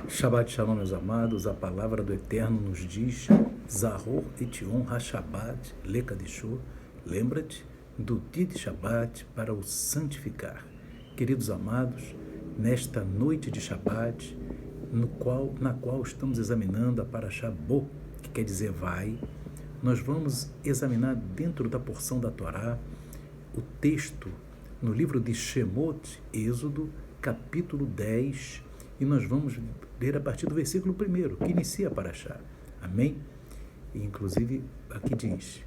Shabbat Shalom, meus amados, a palavra do Eterno nos diz Zahor Etion HaShabbat Lekadishur. Lembra-te do dia de Shabbat para o santificar. Queridos amados, nesta noite de Shabbat, na qual estamos examinando a Parashá Bo, que quer dizer vai, nós vamos examinar dentro da porção da Torá o texto no livro de Shemot, Êxodo, capítulo 10, e nós vamos ler a partir do versículo 1, que inicia a Parashá. Amém? E, inclusive, aqui diz: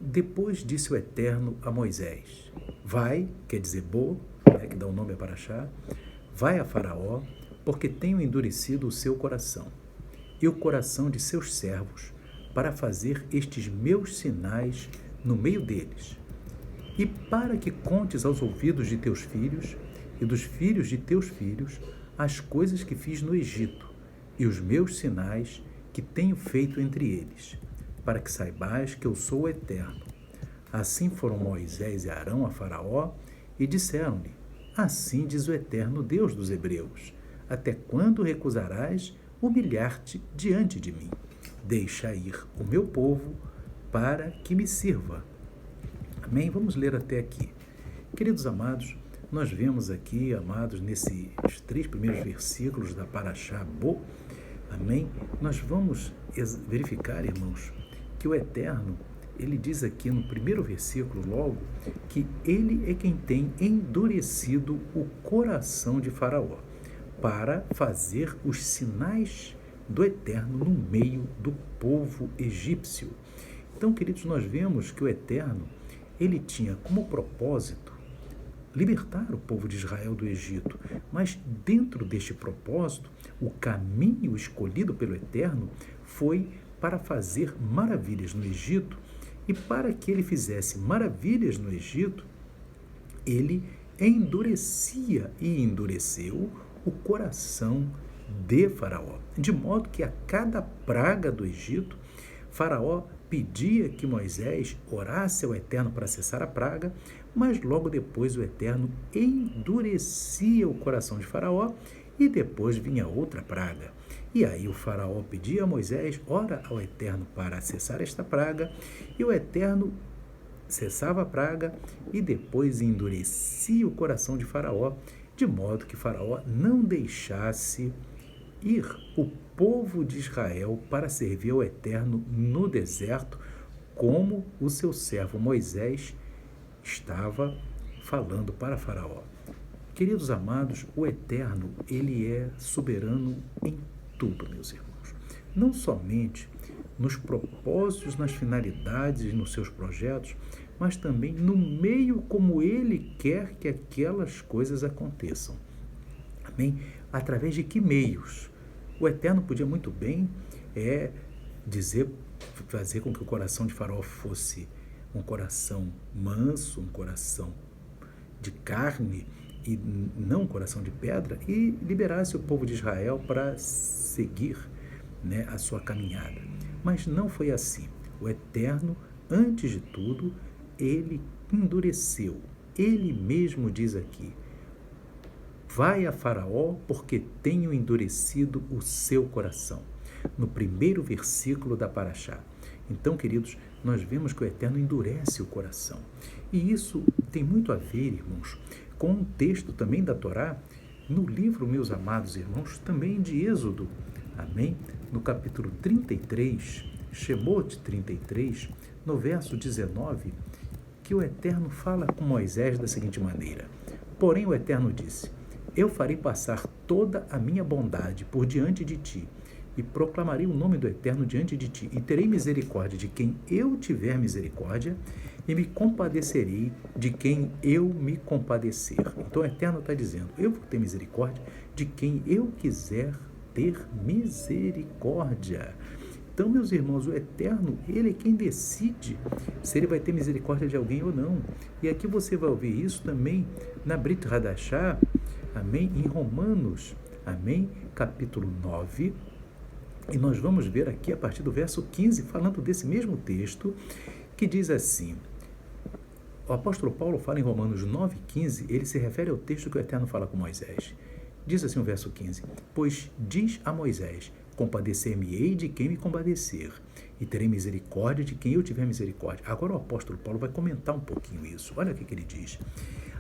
depois disse o Eterno a Moisés, vai, quer dizer Bo, que dá o nome a Parashá, vai a Faraó, porque tenho endurecido o seu coração e o coração de seus servos, para fazer estes meus sinais no meio deles, e para que contes aos ouvidos de teus filhos e dos filhos de teus filhos as coisas que fiz no Egito e os meus sinais que tenho feito entre eles, para que saibais que eu sou o Eterno. Assim foram Moisés e Arão a Faraó e disseram-lhe: assim diz o Eterno Deus dos Hebreus: até quando recusarás humilhar-te diante de mim? Deixa ir o meu povo para que me sirva. Amém? Vamos ler até aqui. Queridos amados, nós vemos aqui, amados, nesses 3 primeiros versículos da Parashá Bo, amém? Nós vamos verificar, irmãos, que o Eterno, ele diz aqui no primeiro versículo logo, que ele é quem tem endurecido o coração de Faraó, para fazer os sinais do Eterno no meio do povo egípcio. Então, queridos, nós vemos que o Eterno, ele tinha como propósito libertar o povo de Israel do Egito, mas dentro deste propósito, o caminho escolhido pelo Eterno foi para fazer maravilhas no Egito, e para que ele fizesse maravilhas no Egito, ele endurecia e endureceu o coração de Faraó, de modo que a cada praga do Egito, Faraó pedia que Moisés orasse ao Eterno para cessar a praga, mas logo depois o Eterno endurecia o coração de Faraó e depois vinha outra praga. E aí o Faraó pedia a Moisés: ora ao Eterno para cessar esta praga, e o Eterno cessava a praga e depois endurecia o coração de Faraó, de modo que Faraó não deixasse ir o povo de Israel para servir ao Eterno no deserto, como o seu servo Moisés estava falando para Faraó. Queridos amados, o Eterno, ele é soberano em tudo, meus irmãos. Não somente nos propósitos, nas finalidades e nos seus projetos, mas também no meio como ele quer que aquelas coisas aconteçam. Amém? Através de que meios? O Eterno podia muito bem fazer com que o coração de Faraó fosse um coração manso, um coração de carne e não um coração de pedra, e liberasse o povo de Israel para seguir, a sua caminhada. Mas não foi assim. O Eterno, antes de tudo, ele endureceu. Ele mesmo diz aqui: vai a Faraó, porque tenho endurecido o seu coração. No primeiro versículo da Parashá. Então, queridos, nós vemos que o Eterno endurece o coração. E isso tem muito a ver, irmãos, com um texto também da Torá, no livro, meus amados irmãos, também de Êxodo. Amém? No capítulo 33, Shemot 33, no verso 19, que o Eterno fala com Moisés da seguinte maneira: porém o Eterno disse: eu farei passar toda a minha bondade por diante de ti, e proclamarei o nome do Eterno diante de ti, e terei misericórdia de quem eu tiver misericórdia, e me compadecerei de quem eu me compadecer. Então o Eterno está dizendo: eu vou ter misericórdia de quem eu quiser ter misericórdia. Então, meus irmãos, o Eterno, ele é quem decide se ele vai ter misericórdia de alguém ou não. E aqui você vai ouvir isso também na Brit Hadashah, amém? Em Romanos, amém? Capítulo 9, e nós vamos ver aqui a partir do verso 15, falando desse mesmo texto, que diz assim: o apóstolo Paulo fala em Romanos 9,15, ele se refere ao texto que o Eterno fala com Moisés: Diz assim o verso 15: Pois diz a Moisés: Compadecer-me-ei de quem me compadecer, e terei misericórdia de quem eu tiver misericórdia. Agora o apóstolo Paulo vai comentar um pouquinho isso. Olha o que ele diz.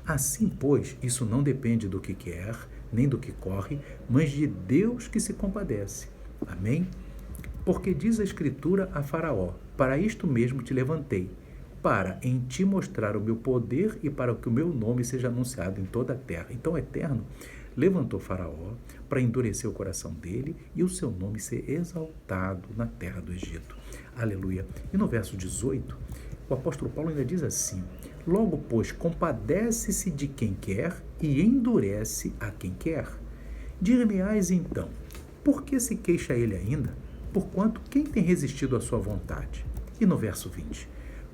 Assim, pois, isso não depende do que quer, nem do que corre, mas de Deus que se compadece. Amém? Porque diz a Escritura a Faraó: Para isto mesmo te levantei, para em ti mostrar o meu poder e para que o meu nome seja anunciado em toda a terra. Então o Eterno levantou Faraó para endurecer o coração dele e o seu nome ser exaltado na terra do Egito. Aleluia. E no verso 18, o apóstolo Paulo ainda diz assim: Logo, pois, compadece-se de quem quer e endurece a quem quer. Dir-me-ás então, por que se queixa ele ainda? Porquanto quem tem resistido à sua vontade? E no verso 20,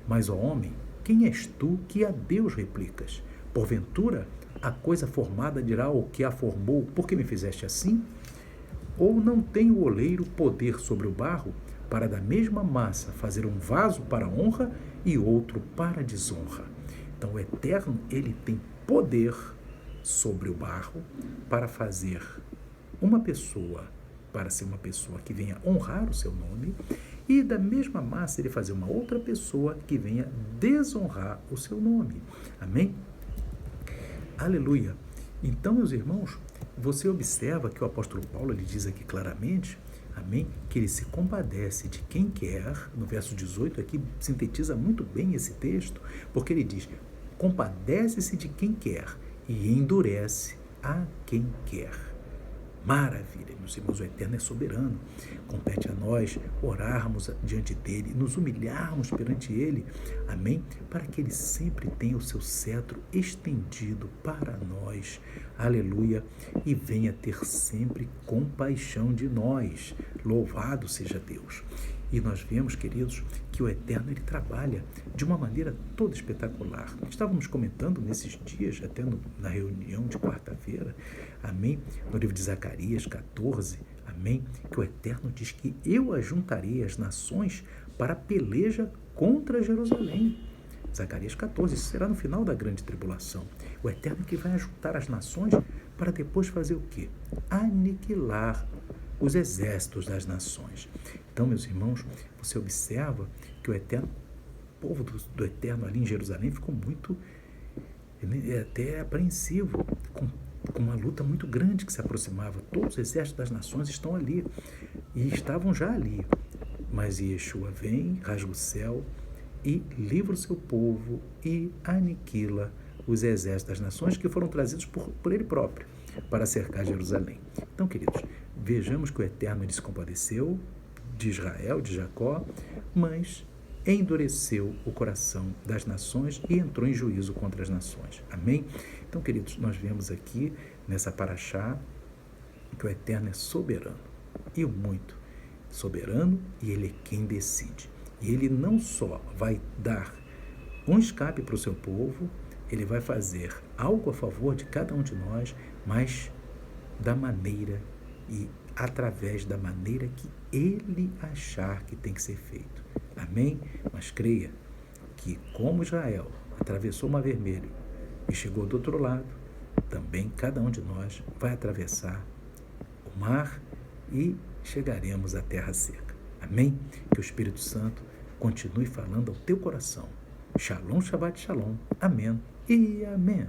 Mas, ó homem, quem és tu que a Deus replicas? Porventura, a coisa formada dirá ao que a formou: Por que me fizeste assim? Ou não tem o oleiro poder sobre o barro, para da mesma massa fazer um vaso para honra e outro para desonra? Então o Eterno, ele tem poder sobre o barro para fazer uma pessoa, para ser uma pessoa que venha honrar o seu nome, e da mesma massa ele fazer uma outra pessoa que venha desonrar o seu nome. Amém? Aleluia. Então, meus irmãos, você observa que o apóstolo Paulo, ele diz aqui claramente, amém, que ele se compadece de quem quer. No verso 18 aqui sintetiza muito bem esse texto, porque ele diz: compadece-se de quem quer e endurece a quem quer. Maravilha, meus irmãos, o Eterno é soberano. Compete a nós orarmos diante dele, nos humilharmos perante ele, amém? Para que ele sempre tenha o seu cetro estendido para nós, aleluia, e venha ter sempre compaixão de nós. Louvado seja Deus. E nós vemos, queridos, que o Eterno, ele trabalha de uma maneira toda espetacular. Estávamos comentando nesses dias, até na reunião de quarta-feira, amém? No livro de Zacarias 14, amém? Que o Eterno diz que eu ajuntarei as nações para a peleja contra Jerusalém. Zacarias 14, isso será no final da grande tribulação. O Eterno que vai ajuntar as nações para depois fazer o quê? Aniquilar os exércitos das nações. Então, meus irmãos, você observa que o povo do Eterno ali em Jerusalém ficou muito, até apreensivo, com uma luta muito grande que se aproximava. Todos os exércitos das nações estão ali, e estavam já ali. Mas Yeshua vem, rasga o céu e livra o seu povo e aniquila os exércitos das nações que foram trazidos por ele próprio para cercar Jerusalém. Então, queridos, vejamos que o Eterno, ele se compadeceu de Israel, de Jacó, mas endureceu o coração das nações e entrou em juízo contra as nações. Amém? Então, queridos, nós vemos aqui nessa paraxá que o Eterno é soberano, e muito soberano, e ele é quem decide. E ele não só vai dar um escape para o seu povo, ele vai fazer algo a favor de cada um de nós, mas da maneira e através da maneira que ele achar que tem que ser feito. Amém? Mas creia que, como Israel atravessou o Mar Vermelho e chegou do outro lado, também cada um de nós vai atravessar o mar e chegaremos à terra seca. Amém? Que o Espírito Santo continue falando ao teu coração. Shalom, Shabbat Shalom. Amém e amém.